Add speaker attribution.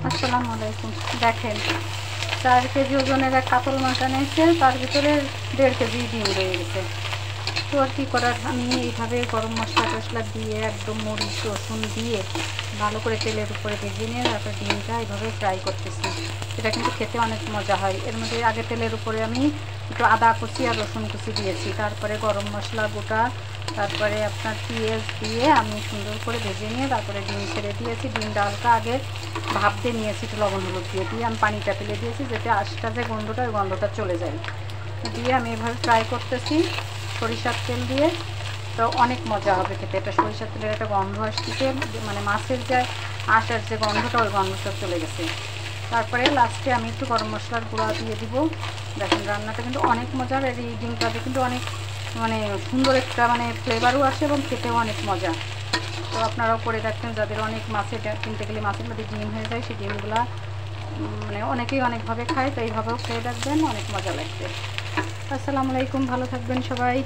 Speaker 1: আসসালামু আলাইকুম। দেখেন 4 কেজি ওজনের এক কাতল মাছ এনেছে, তার ভিতরে 1.5 কেজি ডিম রয়ে গেছে। তো আর কী করার, আমি এইভাবে গরম মশলা টশলা দিয়ে একদম মরিচ রসুন দিয়ে ভালো করে তেলের উপরে ভেজে নিয়ে তারপর ডিমটা এইভাবে ফ্রাই করতেছি। এটা কিন্তু খেতে অনেক মজা হয়। এর মধ্যে আগে তেলের উপরে আমি একটু আদা কুচি আর রসুন কুচি দিয়েছি, তারপরে গরম মশলা গোটা, তারপরে আপনার পেঁয়াজ দিয়ে আমি সুন্দর করে ভেজে নিয়ে তারপরে ডিম ছেড়ে দিয়েছি। ডিমটা হালকা আগে ভাপ দিয়ে নিয়েছি, একটু লবণ হলুদ দিয়ে আমি পানিটা ফেলে দিয়েছি যাতে আঁশটা যে গন্ধটা, ওই গন্ধটা চলে যায়। দিয়ে আমি এভাবে ফ্রাই করতেছি সরিষার তেল দিয়ে। তো অনেক মজা হবে খেতে। এটা সরিষার তেলের একটা গন্ধ আসছে, মানে মাছের যে আঁশের যে গন্ধটা, ওই গন্ধটা চলে গেছে। তারপরে লাস্টে আমি একটু গরম মশলার গুঁড়া দিয়ে দিব। দেখেন রান্নাটা কিন্তু অনেক মজার। আর এই ডিমটাতে কিন্তু অনেক মানে সুন্দর একটা মানে ফ্লেভারও আসে এবং খেতেও অনেক মজা। তো আপনারাও করে দেখবেন, যাদের অনেক মাছের কিনতে গেলে মাছের মধ্যে ডিম হয়ে যায়, সেই ডিমগুলা মানে অনেকেই অনেকভাবে খায়, তো এইভাবেও খেয়ে দেখবেন, অনেক মজা লাগবে। আসসালামু আলাইকুম, ভালো থাকবেন সবাই।